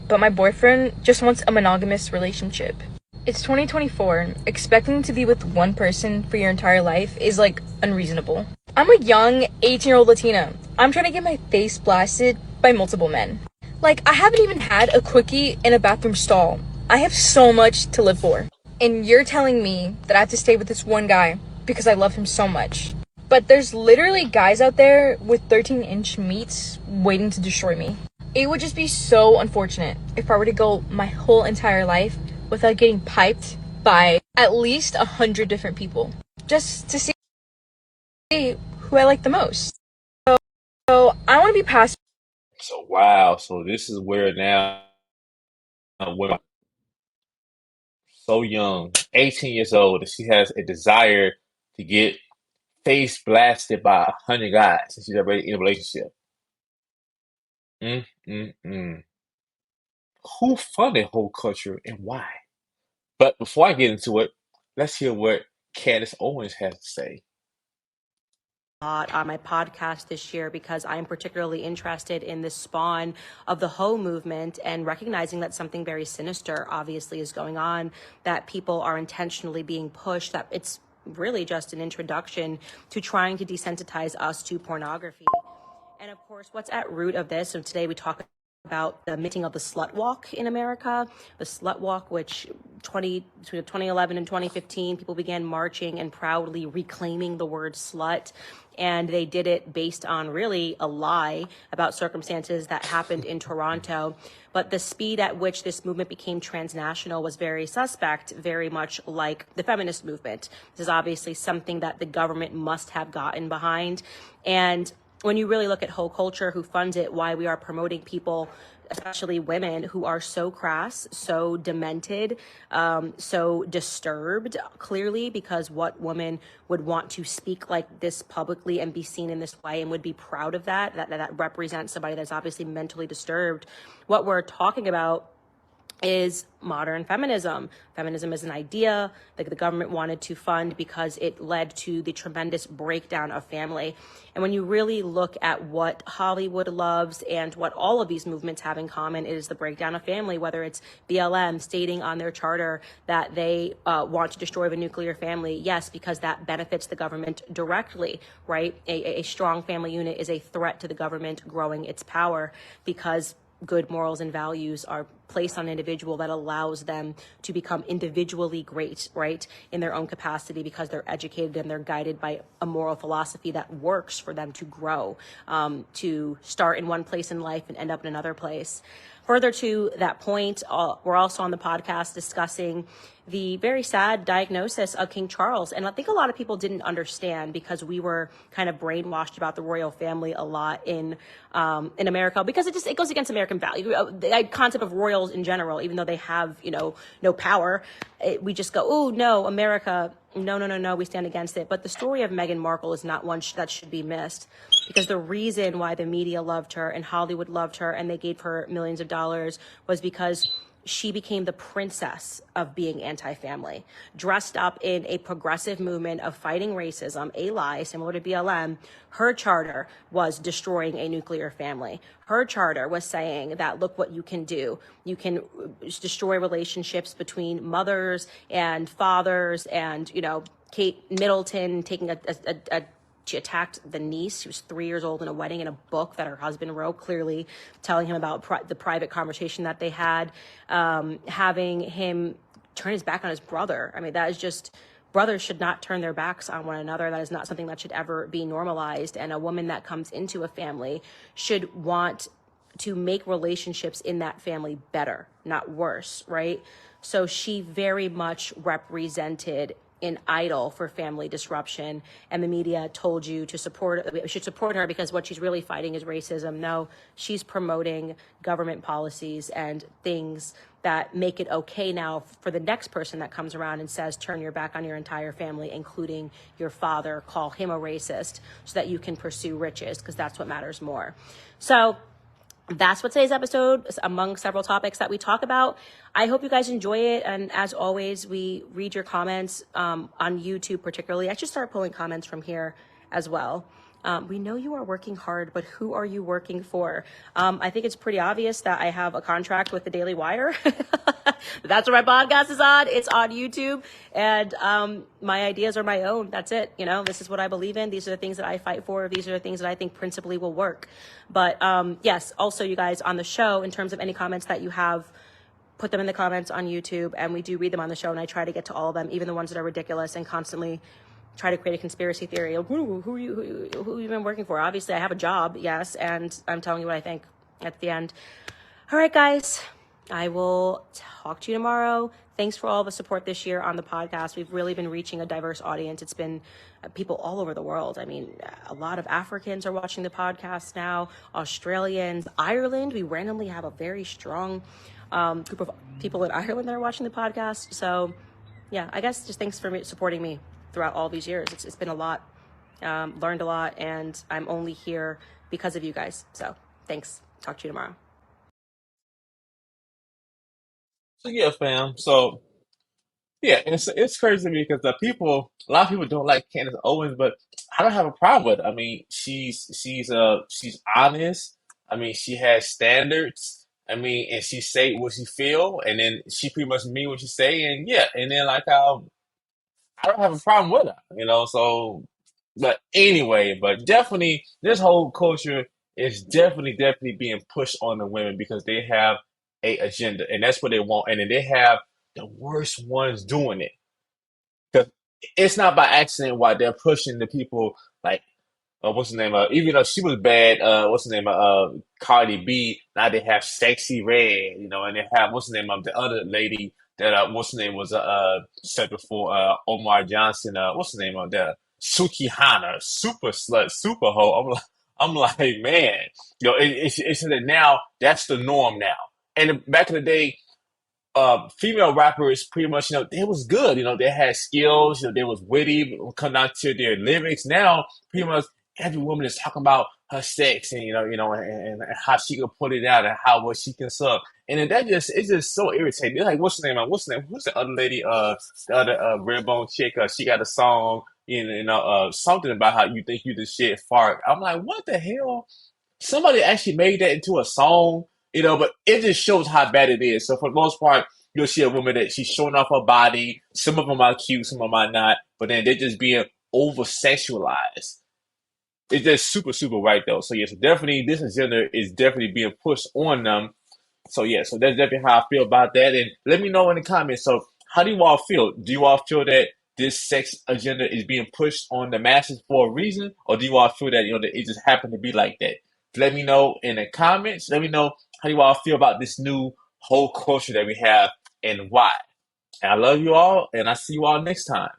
but my boyfriend just wants a monogamous relationship. It's 2024. Expecting to be with one person for your entire life is like unreasonable. I'm a young 18-year-old Latina. I'm trying to get my face blasted by multiple men. Like, I haven't even had a quickie in a bathroom stall. I have so much to live for. And you're telling me that I have to stay with this one guy because I love him so much. But there's literally guys out there with 13-inch meats waiting to destroy me. It would just be so unfortunate if I were to go my whole entire life without getting piped by at least 100 different people just to see who I like the most. So I want to be past. So wow, so this is where now women so young, 18 years old, that she has a desire to get face blasted by 100 guys and she's already in a relationship. Mm. Who funded whole culture and why? But before I get into it, let's hear what Candace Owens has to say. Lot on my podcast this year because I'm particularly interested in the spawn of the Hoe movement and recognizing that something very sinister obviously is going on, that people are intentionally being pushed, that it's really just an introduction to trying to desensitize us to pornography. And of course, what's at root of this, and today we talk about the minting of the slut walk in America, the slut walk, which between 2011 and 2015, people began marching and proudly reclaiming the word slut. And they did it based on really a lie about circumstances that happened in Toronto. But the speed at which this movement became transnational was very suspect, very much like the feminist movement. This is obviously something that the government must have gotten behind. And when you really look at Hoe Culture, who funds it, why we are promoting people, especially women, who are so crass, so demented, so disturbed, clearly, because what woman would want to speak like this publicly and be seen in this way and would be proud of that represents somebody that's obviously mentally disturbed. What we're talking about is modern feminism. Feminism is an idea that the government wanted to fund because it led to the tremendous breakdown of family. And when you really look at what Hollywood loves and what all of these movements have in common, it is the breakdown of family, whether it's BLM stating on their charter that they want to destroy the nuclear family. Yes, because that benefits the government directly, right? A strong family unit is a threat to the government growing its power because good morals and values are placed on an individual that allows them to become individually great, right, in their own capacity because they're educated and they're guided by a moral philosophy that works for them to grow, to start in one place in life and end up in another place. Further to that point, we're also on the podcast discussing the very sad diagnosis of King Charles. And I think a lot of people didn't understand because we were kind of brainwashed about the royal family a lot in America because it goes against American value. The concept of royals in general, even though they have, no power, we just go, oh, no, America, no, we stand against it. But the story of Meghan Markle is not one that should be missed because the reason why the media loved her and Hollywood loved her and they gave her millions of dollars was because she became the princess of being anti-family, dressed up in a progressive movement of fighting racism, a lie similar to BLM. Her charter was destroying a nuclear family. Her charter was saying that, look what you can do. You can destroy relationships between mothers and fathers and, Kate Middleton taking she attacked the niece. She was 3 years old in a wedding in a book that her husband wrote, clearly telling him about the private conversation that they had, having him turn his back on his brother. I mean, that is just, brothers should not turn their backs on one another. That is not something that should ever be normalized. And a woman that comes into a family should want to make relationships in that family better, not worse, right? So she very much represented an idol for family disruption, and the media told you to we should support her because what she's really fighting is racism. No, she's promoting government policies and things that make it okay now for the next person that comes around and says, turn your back on your entire family, including your father, call him a racist so that you can pursue riches, because that's what matters more. So that's what today's episode is, among several topics that we talk about. I hope you guys enjoy it. And as always, we read your comments on YouTube particularly. I should start pulling comments from here as well. We know you are working hard, but who are you working for? I think it's pretty obvious that I have a contract with the Daily Wire. That's where my podcast is on. It's on YouTube. And my ideas are my own. That's it. You know, this is what I believe in. These are the things that I fight for. These are the things that I think principally will work. But yes, also, you guys on the show, in terms of any comments that you have, put them in the comments on YouTube, and we do read them on the show, and I try to get to all of them, even the ones that are ridiculous, and constantly try to create a conspiracy theory. Who you been working for? Obviously, I have a job, yes, and I'm telling you what I think at the end. All right, guys, I will talk to you tomorrow. Thanks for all the support this year on the podcast. We've really been reaching a diverse audience. It's been people all over the world. I mean, a lot of Africans are watching the podcast now, Australians, Ireland. We randomly have a very strong group of people in Ireland that are watching the podcast. So yeah, I guess just thanks for supporting me throughout all these years. It's been a lot, learned a lot, and I'm only here because of you guys. So thanks. Talk to you tomorrow. So yeah, fam. So yeah, it's crazy to me because a lot of people don't like Candace Owens, but I don't have a problem with it. I mean, she's honest. I mean, she has standards. I mean, and she say what she feel, and then she pretty much mean what she say, and yeah, and then like I don't have a problem with her, you know. So, but anyway, but definitely this whole culture is definitely being pushed on the women because they have a agenda, and that's what they want, and then they have the worst ones doing it because it's not by accident why they're pushing the people like what's the name of even though she was bad, what's the name of Cardi B, now they have Sexy Red, you know, and they have what's the name of the other lady that what's the name was said before, Omar Johnson, what's the name of that, Suki Hana, super slut, super hoe. I'm like, man, you know, it's that now that's the norm now. And back in the day, female rappers pretty much, you know, they was good. You know, they had skills. You know, they was witty. Come down to their lyrics. Now, pretty much every woman is talking about her sex and and how she can put it out and how what she can suck. And then that just it's just so irritating. It's like, what's the name? What's the name? Who's the other lady? The other red bone chick. She got a song. Something about how you think you the shit fart. I'm like, what the hell? Somebody actually made that into a song, you know, but it just shows how bad it is. So for the most part, you'll see a woman that she's showing off her body. Some of them are cute, some of them are not, but then they're just being over sexualized. It's just super right though. So yes, definitely this agenda is definitely being pushed on them. So yeah, so that's definitely how I feel about that. And let me know in the comments. So how do you all feel? Do you all feel that this sex agenda is being pushed on the masses for a reason, or do you all feel that that it just happened to be like that? Let me know in the comments. Let me know how you all feel about this new whole culture that we have and why. And I love you all, and I see you all next time.